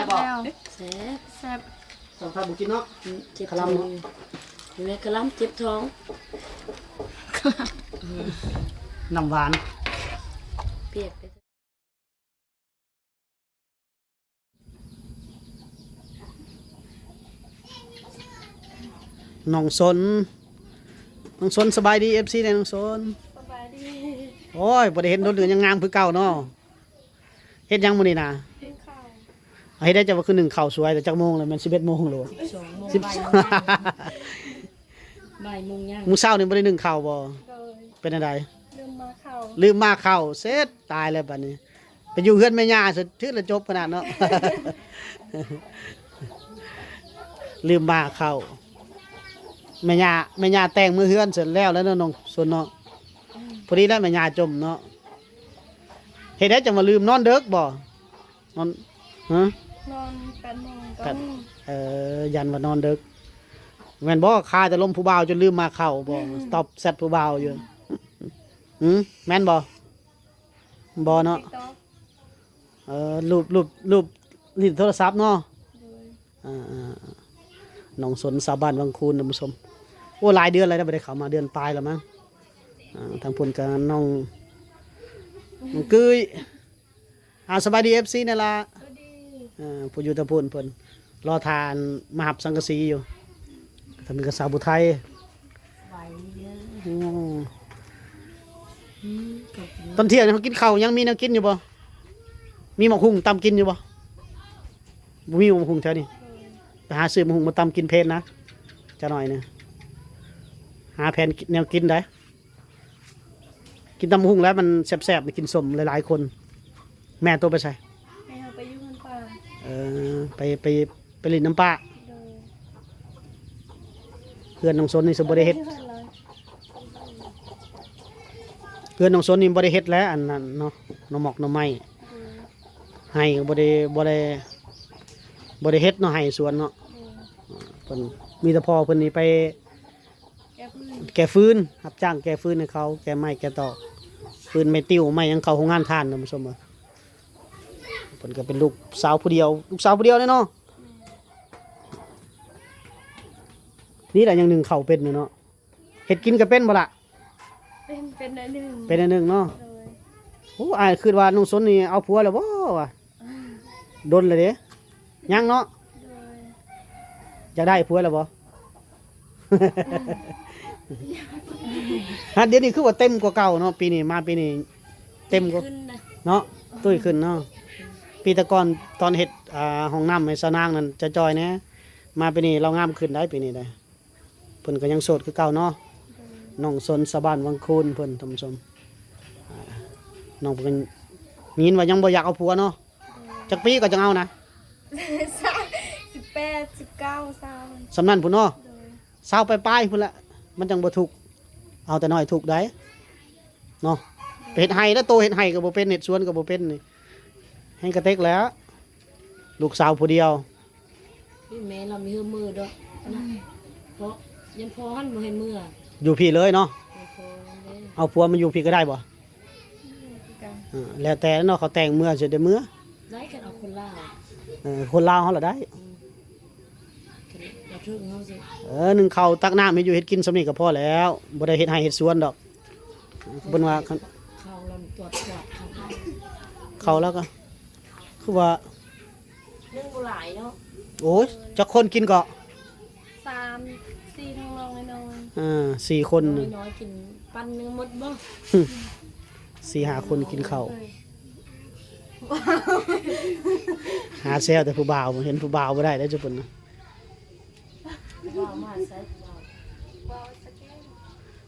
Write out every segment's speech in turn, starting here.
บ่ แซ่บ แซ่บ สองท่านบุกินเนาะ เจ็บ ค ท้ ลำ อง เนาะ อยู่ในกระลำเจ็บท้อง น้ำหวาน เปียกไป น้องสนสบายดี FC เนี่ยน้องสน สบายดี โอ้ยบ่ได้เห็นรถเรือนยังงามคือเก่าเนาะเฮ็ดยังมื้อนี้น่ะ กินข้าว ให้ได้จะว่าคือ1ข้าวสวยแต่จักโมงแล้วมัน11 โมงโล 2 โมง 10 บ่ายโมงย่าง มื้อเช้านี่บ่ได้1ข้าวบ่ โดย เป็นจังได ลืมมาเข้า ลืมมาเข้าเสร็จตายแล้วบัดนี้ไปอยู่เฮือนแม่ย่าสุดชื่อละจบขนาดเนาะ ลืมมาเข้าแม่ย่าแต่งมือเฮือนเสร็จแล้วแล้วเนาะน้องส่วนเนาะพอดีแล้วแม่ย่าจมเนาะเฮ็ดได้จังว่าลืมนอนเด็กบ่นอนฮะ นอน8 โมงก็ กัน ยันว่านอนเด็กแม่นบ่คาจะล้มผู้บ่าวจนลืมมาเข้าบ่ตอบแซดผู้บ่าวอยู่แม่นบ่บ่เนาะ ติ๊กต๊อก รูปลิ้นโทรศัพท์เนาะ โดย น้องสนสาวบ้านวังคูนท่านผู้ชมโอ้หลายเดือนเลยนะไม่ได้เข้ามาเดือนปลายแล้วมั้งทางพุ่นกับน้องกึ้ยสบายดีFCนี่ล่ะ ก็ดี ผู้อยู่ทางพุ่นเพิ่นรอทานมาหับสังกะสีอยู่ทำเป็นกระสาวบุไทย ไหวเยอะ อืม ขอบคุณ ตอนเที่ยงเขากินข้าวยังมีแนวกินอยู่บ่มีหมกหุ่งตำกินอยู่บ่บ่มีหมกหุ่งแถวนี้ โดย ไปหาซื้อหมกหุ่งมาตำกินเพลนนะจะหน่อยเนี่ยหาแผนแนวกินได้กินตำหมกหุ่งแล้วมันแซ่บๆกินสมหลายๆคน แม่ตัวไปใส่ ให้เราไปยุ่งกันป่า ไปลินน้ำปลา โดย เพื่อนน้องสนนี่สมบูรณ์เฮ็ด ไม่ทันเลย เพื่อนน้องสนนี่บริเฮ็ดแล้วอันนั้นเนาะหน้ำหมอกหน้ำไม้ โดย ให้ก็บริเฮ็ดเนาะให้สวนเนาะ โดย เพิ่นมีแต่พอเพิ่นนี่ไป แก้พื้น แก่ฟืนรับจ้างแก่ฟืนให้เขาแก่ไม้แก่ตอกฟืนไม่ติ้วไม้ยังเขาโรงงานทานนะผู้ชมเอ้ยเพิ่นก็เป็นลูกสาวผู้เดียวเลยเนาะนี่แหละอย่างหนึ่งเขาเป็นเนาะเฮ็ดกินก็เป็นบ่ล่ะ เป็นได้หนึ่ง เป็นอันหนึ่งเนาะ โดย โอ้อายคิดว่าน้องสนนี่เอาผัวแล้วบ่วะดนเลยเด้ยังเนาะ โดย จะได้ผัวแล้วบ่ ฮะเดี๋ยวนี้คือว่าเต็มกว่าเก่าเนาะปีนี้มาปีนี้เต็มกว่า ขึ้นนะ เนาะตุ้ยขึ้นเนาะปีแตะก่อนตอนเฮ็ดห้องน้ำให้สาวนางนั่นจะจอยแหน่มาปีนี้เรางามขึ้นได้ปีนี้ได้เพิ่นก็ยังโสดคือเก่าเนาะน้องสนสะบ้านวังคูนเพิ่นท่านผู้ชมน้องเพิ่นยินว่ายังบ่อยากเอาผัวเนาะจักปีก็จังเอานะ 18 19 20 สำนั้นพุ่นเนาะ โดย เศร้าไปปลายพุ่นละมันจังบ่ทุกข์เอาแต่น้อยทุกข์ได้เนาะไปเฮ็ดไห้แล้วโตเฮ็ดไห้ก็บ่เป็นเฮ็ดสวนก็บ่เป็นนี่ให้กระเต็กแล้ว ลูกสาวผู้เดียว พี่แม่เรามีมือด้วยนะเพราะยังพอหันบ่ให้มือ อยู่พี่เลยเนาะ ยังพอเลย เอาผัวมาอยู่พี่ก็ได้บ่ กัน แล้วแต่เนาะเขาแต่งเมื่อสิได้เมื่อ ได้กันเอาคนล่าว คนลาวเฮาล่ะได้ กันอย่าทึ่งเขาสิ นึ่งข้าวตักน้ำให้อยู่เฮ็ดกินสำนี้ก็พอแล้วบ่ได้เฮ็ดไห้เฮ็ดสวนดอกเพิ่นว่า เขาเราตรวจจับเขา เขาแล้วก็คือว่า เรื่องบุหลายเนาะ โอ้ยจักคนกินก็ 3 4ทางลองน้อย 4 คน น้อยๆกินปั้นหนึงหมดบ่ 4-5 คนกินข้าวหาแซวแต่ผู้บ่าวบ่เห็นผู้บ่าวบ่ได้เด้อเจ้าเพิ่นน่ะ ว่ามาใส่เรา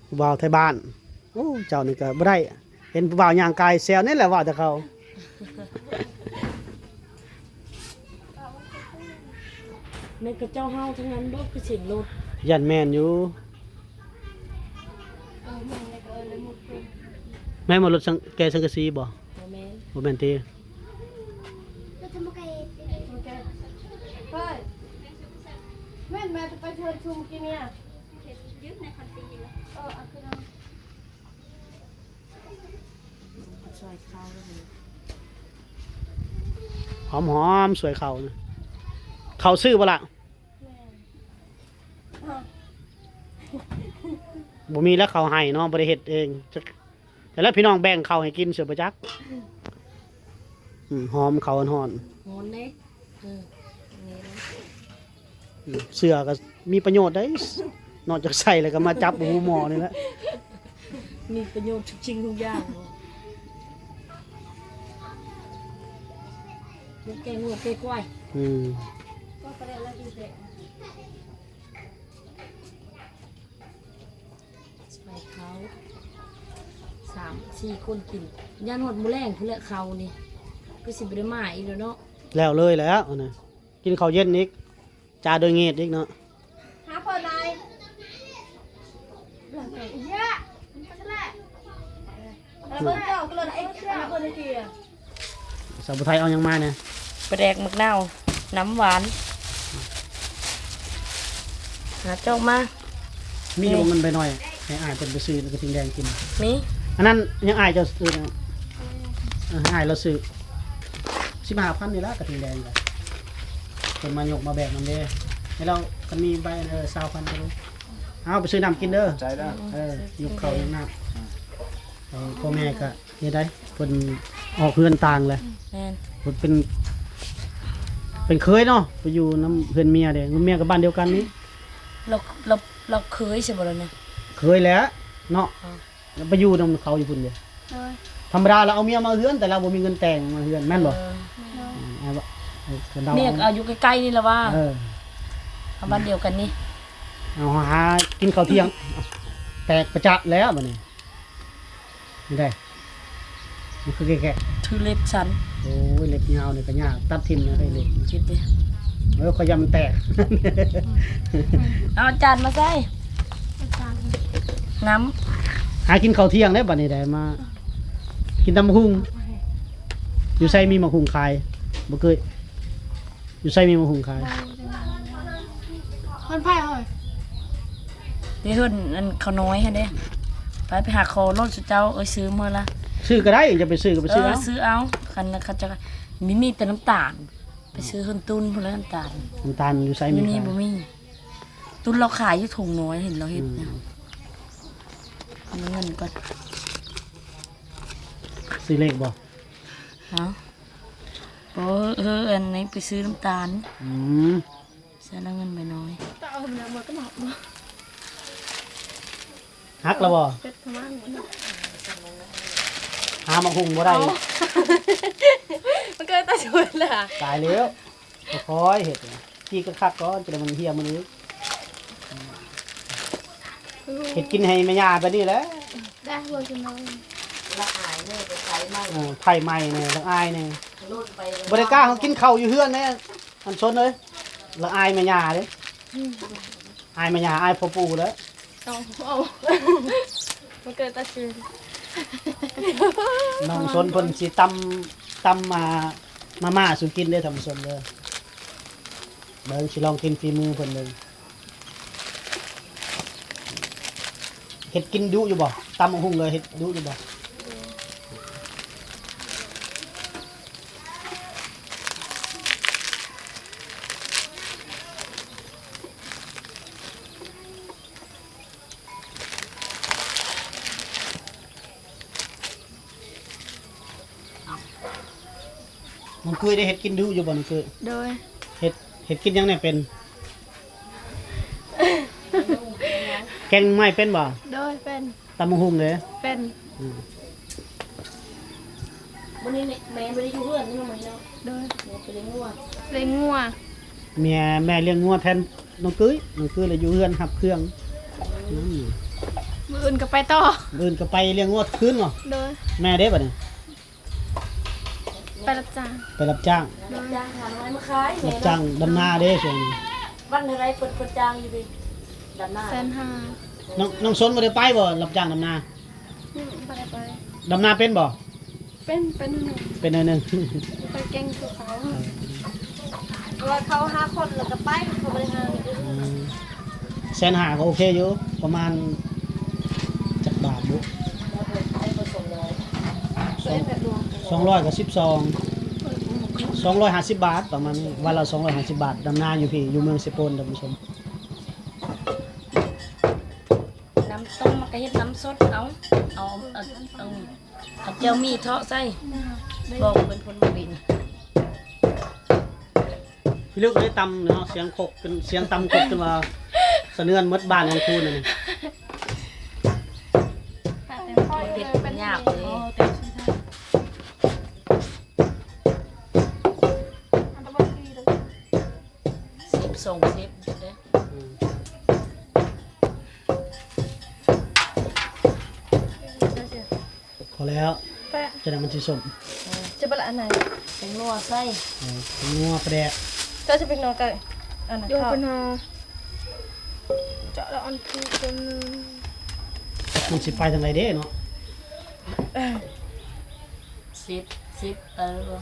ผู้บ่าวไทยบ้านโอ้เจ้านี่ก็บ่ได้เห็นผู้บ่าวย่างกายแซวนี่แหละว่าแต่เขา ในกระเจ้าเฮาทั้งนั้นบ่คือสินรถ ยันแม่นอยู่ แม่นบ่รถสังแกสังกะสีบ่ บ่แม่น บ่แม่นติ เฮ้ยแม่จะไปเชิญชุมกินเนี่ยยึดในคันตีเลยเอาขึ้นเอา ซอยข้าวแล้วนี่ หอมๆสวยเขานะ เขาซื้อบ่ล่ะ แม่อ้าว บ่มีแล้วเขาให้เนาะบ่ได้เฮ็ดเองจักแต่แล้วพี่น้องแบ่งเขาให้กินเสือบ่จักหอมเขาอ่อน หอนเด้นี่นะ เสือก็มีประโยชน์ได้นอกจากใส่แล้วก็มาจับหูหมอนี่แหละ มีประโยชน์ทุกสิ่งทุกอย่างลูกแกงหัวแกงกล้วย ก็ประเด็นแล้วดีเด็ก ไปเขา3-4 คนกินย่านหดมื้อแรงพุ่นแหละเขานี่คือสิบ่ได้มาอีกแล้วเนาะ แล้วเลยแล้วนะกินข้าวเย็นอีกจาโดยเงดอีกเนาะ หาเปิดไหนหลังจากเยอะมันก็แหละแล้วเปิดเจ้าก็เลยไอ้เปิดในทีอ่ะ สาวไทยเอายังมาเนี่ย ปลาแดกหมึกเน่าน้ำหวานหาเจ้ามา มีอยู่เงินไปหน่อยให้อายเป็นไปซื้อกระทิงแดงกิน นี่ อันนั้นยังอายจะซื้อนะให้อายเราซื้อ15,000นี่ละกระทิงแดงกันเป็นมาหยกมาแบกน้ำเด้ให้เราคันมีใบ20,000ก็รู้เอาไปซื้อน้ำกินเด้อ ใจได้ ยกเขายังน้ำพ่อแม่ก็เฮ็ดได้เพิ่นออกเฮือนต่างเลย แม่น เพิ่นเป็นเคยเนาะไปอยู่น้ำเพื่อนเมียเด้เมียกับบ้านเดียวกันนี้ เราเคยใช่บ่ล่ะเนี่ย เคยแล้วเนาะแล้วไปอยู่นำเขาอยู่พุ่นเดียว เลย ธรรมดาเราเอาเมียมาเฮือนแต่เราบ่มีเงินแต่งมาเฮือนแม่นบ่ เอาบ่เอา เมียก็อายุใกล้ๆนี่ละว่า เออ เอาบ้านเดียวกันนี่ เอาหากินข้าวเที่ยงแตกประจักษ์แล้วบัดนี้นี่ได้มันคือแก่ ถือเล็บฉัน ๆโอ้ยเล็บยาวนี่ก็ยากตัดทิ่มแล้วได้เล็บ คิดดิ ขอยำมันแตก เอาจานมาใส่น้ หากินข้าวเที่ยงได้บัดนี้ได้มา กินตำบักหุ่งอยู่ไสมีมะหุ่งขายบ่เคยอยู่ไสมีมะหุ่งขาย คนไพ่เหรอ ำนี่เพิ่นอันเขาน้อยฮะเด้ไปหาคอรถสุเจ้าซื้อมื้อละ ซื้อก็ได้จะไปซื้อก็ไปซื้อเอา ซื้อเอาคันเขาจะมีแต่น้ำตาล ไปซื้อคนตุ้นพุ่นแล้วน้ำตาล น้ำตาลอยู่ไส ไม่ มี มี ขาย บ่มีตุ้นเราขายอยู่ถุงน้อยเห็นเราเฮ็ดเนี่ยเอาเงินก่อน ซื้อเลขบ่ เนาะโอ้อันนี้ไปซื้อน้ำตาล อืม เสียแล้วเงินไปน้อย จะเอาเนื้อมันก็หนักมา ฮักแล้วบ่ เป็ดทำไมมัน หามะหุ่งบ่ได้ มันเกิดตาชวนเลยอ่ะ ตายแล้วค่อยๆเฮ็ดจี้ก็คักก่อนจะได้มันเฮียมันนี้เฮ็ดกินให้แม่ย่าไปนี่แหละ ได้หัวจนน้อย ละอายเนี่ยไปขายมา ไผ่ใหม่นี่ละอายนี่ โลดไป บ่ได้กล้าเขากินข้าวอยู่เฮือนแน่อันชนเลยละอายแม่ย่าเด้อายแม่ย่าอายพ่อปู่เด้อ เอามันเกิดตาชวน น้องชนเพิ่นสิตำมาม่าสู่กินเด้อท่านผู้ชมเด้อเบิ่งสิลองกินฝีมือเพิ่นเลยเฮ็ดกินดุอยู่บ่ตำบักหุ่งเลยเฮ็ดดุอยู่บ่ มันเคยได้เห็ดกินดูอยู่บ่นี่คือ โดย เห็ดกินยังเนี่ยเป็น แกงไม้เป็นบ่ โดยเป็น ตำบักหุ่งเลย เป็น อืม วันนี้แม่ไม่ได้อยู่เพื่อนนี่มั้งเนาะ โดย แม่ไปเลี้ยงวัว เลี้ยงงัว แม่เลี้ยงงัวแทนน้องกุ้ยเลยอยู่เฮือนหับเครื่องอืม มืออื่นก็ไปต่อ อื่นก็ไปเลี้ยงงัวคืนบ่ โดย แม่เด้บ่นี่ ไปรับจ้าง ไปรับจ้าง จ้างหาอะไรมาขาย รับจ้างดำนาเด้ช่วงนี้ วันอะไรเปิดจ้างอยู่ดิด้านหน้า 150,000 น้องสนบ่ได้ไปบ่รับจ้างดำนา ไปไป ดำนาเป็นบ่ เป็นหนึ่ง เป็นอันหนึง ไปเก่งคือเขาว่าเขา5 คนแล้วก็ไปเขาบริหาร 150,000ก็โอเคอยู่ประมาณจักบาทอยู่ แล้วไปผสมเลย เป็นแบบรวม 200กับ12 250 บาทประมาณนี้วันละ250 บาทดำนาอยู่พี่อยู่เมืองเซโปนท่านผู้ชม น้ำต้มมันก็เฮ็ดน้ำสดเอาเจียวมีเทาะใส่บอกเป็นคนบ่เป็น พี่ลึกได้ตำเนาะเสียงคกเป็นเสียงตำคกขึ้นมาสะเนือนหมดบ้านของคุณนี่ เฮ็ดเป็นยากเลย ส่งเซฟเด้อ พอแล้ว แปะ จะได้มันสิสม จะเป็นอันไหน เป็นนัวใส่ งัวปลาแดก เจ้าจะเป็นนอไก่อันไหน โยกเป็นเจาะแล้วอันคือเป็น มันสิไปทางไหนเด้เนาะ ซิปบ่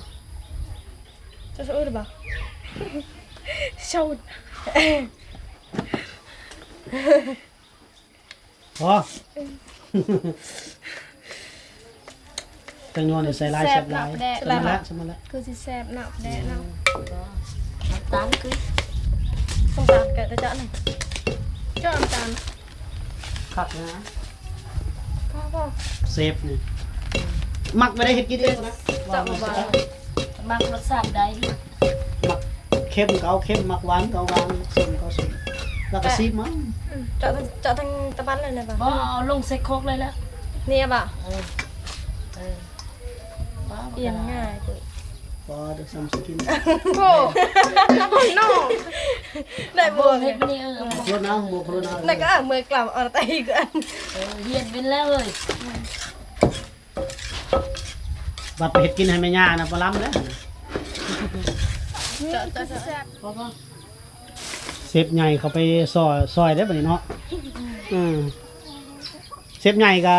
เจ้าจะอุ้ยหรือเปล่าชาว พอ จังนวลนี่ใส่ลายแซ่บลายใช่มั้ยใช่มั้ย คือสิแซ่บหนักแดดหนัก น้ำตาลคือ ต้องตามแกแต่เจ้าหน่อย เจ้าน้ำตาล คักนะ พ่อ เซฟนี่มักไม่ได้เฮ็ดกินเองนะ จับมาบางรสชาติได้ดิ มักเข้มก็เอาเข้มมักหวานก็เอาหวานส้มก็ส้มแล้วก็ซีบมั้ง เจ้าทางตะบันเลยนะป่ะ บ่เอาลงใส่โคกเลยแล้ว เนี่ยป่ะ เออว้าว เอียงง่ายกู พอเดี๋ยวซ้ำสกิน โอ้น้อง ได้บวก เฮ็ดบ่นี่เอา โคตรน้ำโมโคตรน้ำ แล้วก็อ่างมือกล่ำเอาแต่อีกอัน เฮ็ดเป็นแล้วเอ้ย บัดไปเฮ็ดกินให้แม่ย่านะบ่ล้ำแล้ว เจ้า แซ่บ พอ เซฟใหญ่เขาไปซอยได้บัดนี้เนาะเซฟใหญ่ก็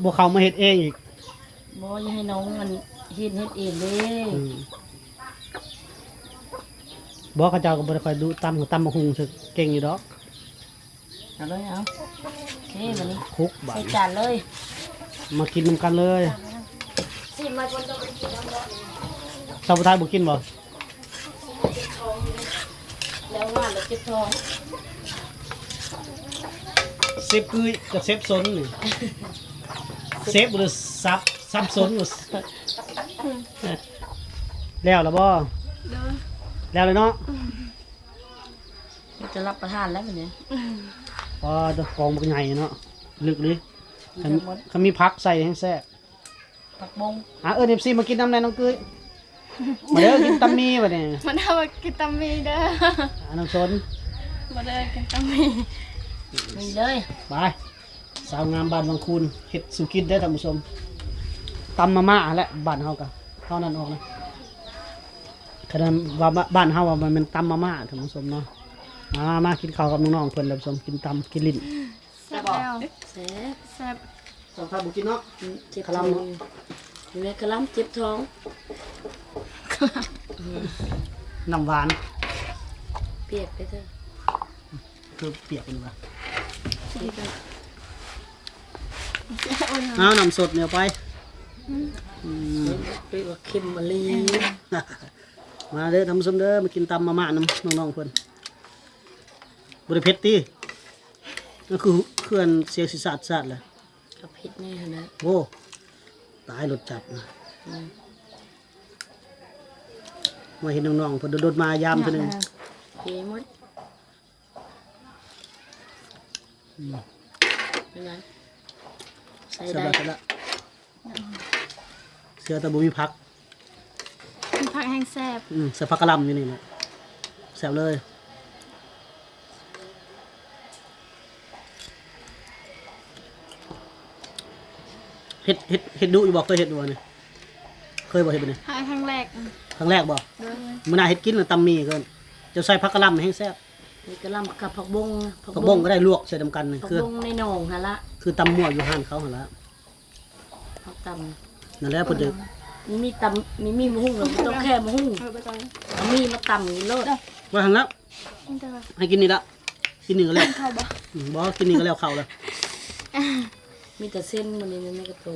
บ่เข้ามาเฮ็ดเองอีก บ่อย่าให้น้องมันเฮ็ดเองเด้ บอกเขาเจ้าก็บ่ได้ค่อยดูตำบักหุ่งสึกเก่งอยู่ดอก เอาเลยเอาโอเคบัดนี้ คุกบาด ใส่จานเลย มากินนำกันเลย สิมาคนต้องไปกินน้ำร้อน ชาวพุทธายบ่กินบ่ แล้วว่าแล้วเจ็บท้อง เซฟกุยกับเซฟซนนี่เซฟหรือซับซนหรือแล้วล่ะบ่ เด้อ แล้วเลยเนาะ จะรับประทานแล้วบัดนี้ พอดอกกองบักใหญ่เนาะลึกเลยเขามีผักใส่ให้แซ่บ ผักบง FC มากินน้ำในน้องกุ้ยมาเด้อกินตำมีบัดนี้ มันเอามากินตามีเด้อ น้องซน มาเด้อกินตามี มีเลย ไปสาวงามบ้านวังคูนเฮ็ดสุกินได้อท่านผู้ชมตำมาม่าและบ้านเฮาก็เท่านั้นออกนะคะแนนว่าบ้านเฮาว่ามันเป็นตำมาม่าท่านผู้ชมเนาะมากินข้าวกับน้องๆเพิ่นท่านผู้ชมกินตำกินลิ้น แซ่บแล้ว แซ่บ แซ่บ สองท่านบ่กินเนาะ เจ็บท้องอยู่ในกระลำเจ็บท้อง น้ำหวาน เปียกไปเถอะ คือเปียกเป็นว่า เปียกไป เอาน้ำสดเนี่ยไป เปียกว่าเค็มมะลี มาเด้อท่านผู้ชมเด้อมากินตำมาม่าน้ำน้องๆเพิ่นบ่ได้เผ็ดติก็คือเคลื่อนเสียงสิสาดแหละ กับเผ็ดแน่หั่นนะ โอ้ตายรสจัดนะมาเห็นน้องๆเพิ่นโดดๆมายามเพิ่นนึง เค็มหมดเป็นไงใส่ เสร็จ ได้ แล้วเสือแต่บ่มีผัก มันผักแห้งแซ่บ ใส่ผักกะหล่ำอยู่นี่แหละแซ่บเลยเฮ็ดดุอยู่บ่เคยเฮ็ดดูนี่เคยบ่เฮ็ดบ่นี่ ผักครั้งแรก ครั้งแรกบ่ เด้อ มื้อหน้าเฮ็ดกินแล้วตำหมี่เกินจะใส่ผักกะหล่ำให้แซ่บ มีกระลำกับผักบง ผักบงก็ได้ลวกใส่น้ำกันนี่ ผัก คือบ งในหนองหั่นละ คือตำมั่วอยู่ห้านเขาหั่นละ ผักต นั่นแหละเพิ่นจะ ำมีตำมีมะฮุ่งหรือต้องแค่มะฮุ่ง ไปตอน เอามีมาตำนี่โลด ว่าหั่นละ เด้อ ให้กินนี่ละกินนี่ก็แล้ว เข้าบ่ บ่กินนี่ก็แล้วเข้าแล้ว มีแต่เส้นมันนี่ในกระโต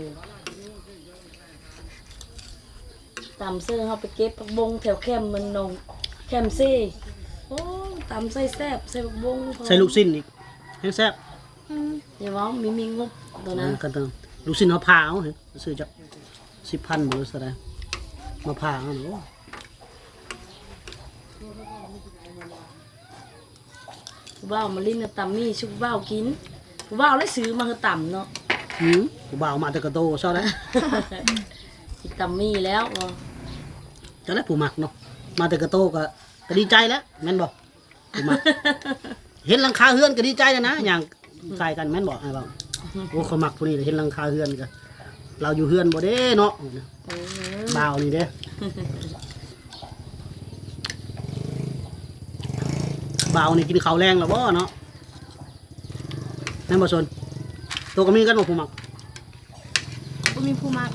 ตำเสื้อเฮาไปเก็บผักบงแถวแคมป์มันนงแคมป์ซี่โอ้ตำใส่แซ่บใส่ผักบงพอ ใส่ลูกชิ้นอีกแห้งแซ่บ อย่าว่ามีงบตัวนั้น กันตั้งลูกชิ้นเขาผ่าเอาเห็นซื้อจาก10,000บ่รู้สึกได้มาผ่าเอาเนาะ ผู้บ่าวมาลิ้นน่ะตำมีชุบบ่าวกินผู้บ่าวเลยซื้อมาคือตำเนาะ กูบ่าวมาแต่กระโตเศร้าแล้ว กินตำมีแล้วบ่ จะได้ผู้มักเนาะมาแต่กระโตก็ดีใจแล้วแม่นบ่ผู้มัก เห็นหลังคาเฮือนก็ดีใจแล้วนะอย่างใส่กันแม่นบ่ไอ้บ่าวโอ้เขามักผู้นี้เห็นหลังคาเฮือนก็เราอยู่เฮือนบ่เด้เนาะ เออ บ่าวนี่เด้ บ่าวนี่กินข้าวแรงแล้วบ่เนาะแม่นบ่สนตัวก็มีกันบ่ผู้มัก ก็มีผู้มัก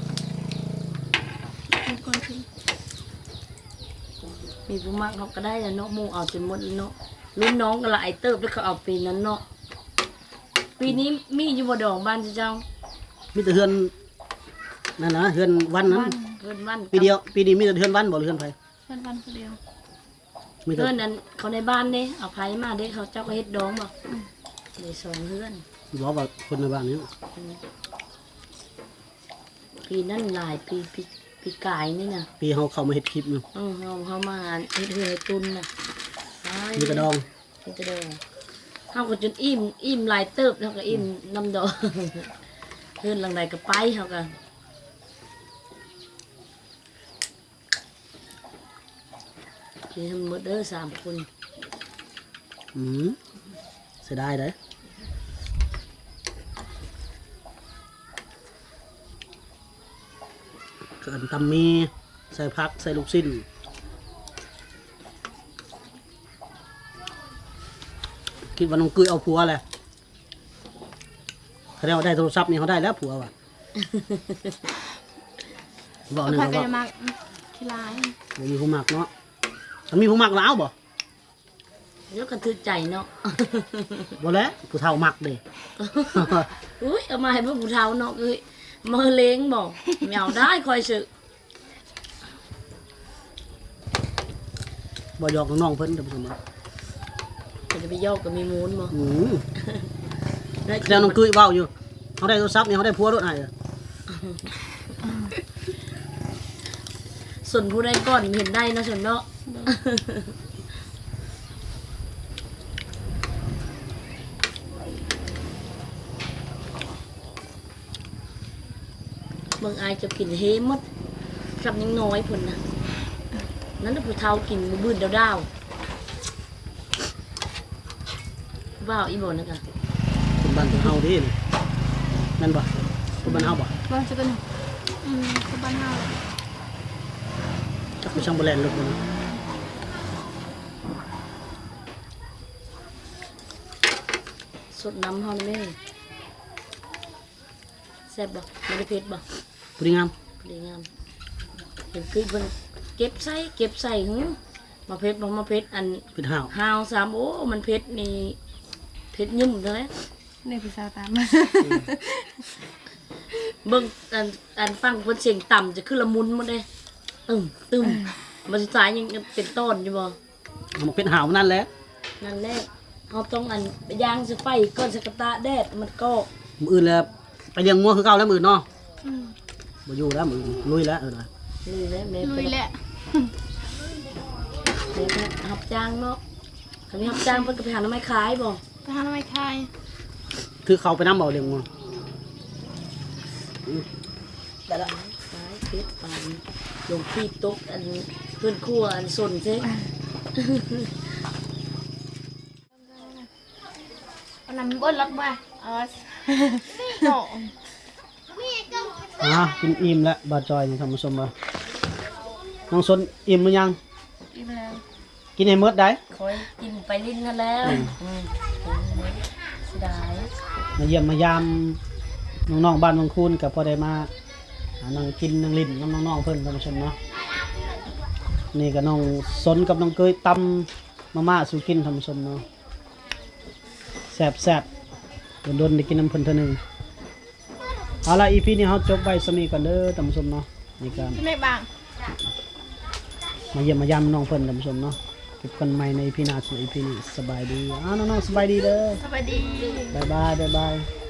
มีคนที่ มีผู้มักเขาก็ได้แล้วเนาะหมู่เอาจนหมดแล้วเนาะรุ่นน้องก็หลายเติบแล้วเขาเอาปีนั้นเนาะปีนี้มีอยู่บ่ดอกบ้านเจ้า มีแต่เฮือนนั่นนะเฮือนวันนั้น เพื่อนบ้าน ปีเดียวปีนี้มีแต่เฮือนวันบ่หรือเฮือนไผ เพื่อนวันคนเดียว มีแต่ เพื่อนนั้นเขาในบ้านเด้เอาไผมาเด้เขาเจ้าก็เฮ็ดดองบ่เลยสองเพื่อน บอกว่าคนในบ้านนี้ ปีนั้นหลายปีกายนี่น่ะ ปีเขาเข้ามาเฮ็ดคลิปอยู่ เขามาเฮ็ดเฮือให้ตุนน่ะ มีกระดอง มีกระดองเฮาก็จนอิ่มหลายเติบแล้วก็อิ่มน้ำดอก เฮือนหลังใดก็ไปเฮาก็กินหมดเด้อ3 คน เสียดายเด้เกินตำมีใส่ผักใส่ลูกชิ้นคิดว่าน้องกุ้ยเอาผัวแหละเขาได้โทรศัพท์นี่เขาได้แล้วผัวว่ะ บอกหนึ่ง พัก เขา กั บอน ก มักขี้ร้าย บ่มีผู้มักเนาะมันมีผู้มักแล้วบ่ เดี๋ยวก็ถือใจเนาะ บ่แล้วผู้เฒ่ามักเด้ อุ้ยเอามาให้พวกผู้เฒ่าเนาะเอ้ยมือเล้งบอกไม่เอาได้คอยสึ บ่หยอกน้องๆเพิ่นท่านผู้ชมครับ จะไปยอกกับมีมูลบ่ ได้ แล้วน้องกุ้ยเว้าอยู่เขาได้โทรศัพท์นี่เขาได้ผัวด้วยไอ้ ส่วนผู้ใดก่อนเห็นได้เนาะส่วนเนาะ เบิ่งอายจะกินเฮหมดสับยังน้อยพุ่นน่ะนั่นน่ะผู้เฒ่ากินมื้อบื้นดาวๆว้าวอีบ่นั่นก็ คนบ้านเฮาเดินั่นบ่คนบ้านเฮาบ่ บ้านจะเป็นคือบ้านเฮา จักผู้ช่างบ่แล่นลูกมัน สดน้ำเฮานี่แม่แซ่บบ่บ่ได้เผ็ดบ่ ผู้ดีงาม ดีงามเห็นคือเพิ่นเก็บใส่หือมาเพชรบ่มาเพชรอัน เป็นห้าว ฮาวสามโอ้มันเพชรนี่เพชรยุ่มเลย นี่พี่สาวตามมา เบิ่งอันฟังเพิ่นเสียงต่ำจะคือละมุนหมดเลยตึมมันสิตายยังเป็นต้นอยู่บ่ เอามาเป็นห้าวนั่นแหละ นั่นแหละเฮาต้องอันย่างสิไฟก่อนสกตะแดดมันก็ มื้ออื่นแล้วไปเลี้ยงงัวคือเก่าแล้วมื้ออื่นเนาะบ่อยู่แล้วมื้ออื่นลุยแล้วนะ นี่แหละแม่ ลุ เพิ่ ย น แหละ แม่รับจ้างเนาะคันนี้รับจ้างเพิ่นก็ไปหาหน่อไม้ขายบ่ ไปหาทำไมคาย ถือเขาไปนำเบาเลี้ยงงัว แต่ละขายเพชรปานลงที่ตกอันเพิ่นครัวอันสนเด้ เอานำเบิ้ลรถมาเอาโน่ กินอิ่มแล้วบาจอยนี่ท่านผู้ชมว่าน้องสนอิ่มหรือยัง อีกแล้ว กินให้หมดได้ คอยกินไปลิ้นนั่นแล้วเสียดาย มาเยี่ยมมายามน้องๆบ้านบางคูนก็พอได้มานั่งกินนั่งลิ้นน้องๆเพิ่นท่านผู้ชมเนาะนี่ก็น้องสนกับน้องเกยตำมาม่าสู่กินท่านผู้ชมเนาะแซ่บๆโดนๆได้กินน้ำเพิ่นเทื่อหนึงเอาล่ะ EP นี้เฮาจบไว้สมีก่อนเด้อท่านผู้ชมเนาะนี่ก็ ไม่บาง มาเยี่ยมมายามน้องเพิ่นท่านผู้ชมเนาะพบกันใหม่ใน EP หน้าส่วน EP นี้สบายดีน้องๆสบายดีเด้อ สวัสดี บ๊ายบาย